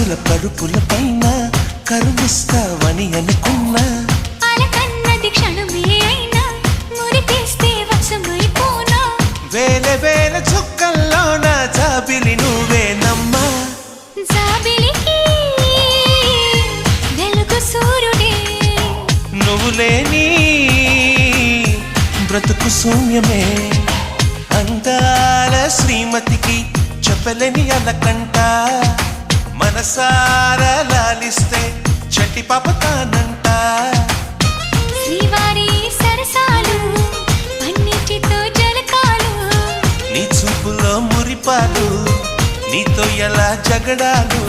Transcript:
సొగసుల పరుపుల పైన కరుణిస్తావని అనుకున్నా అలకన్నది క్షణమే అయినా మురిపేస్తే వశమైపోనా వేల వేల చుక్కల్లోన జాబిలి నువ్వేనమ్మా జాబిలికి వెలుగు సూర్యుడే నువ్వు లేని బ్రతుకు శూన్యమే అందాల శ్రీమతికి చెప్పలేని అలకంట మనసారా లాలిస్తే చట్టి పాపతానంట శ్రీవారి సరసాలు పన్నిటితో జలకాలు నీ చూపులో మురిపాలు నీతో ఎలా జగడాలు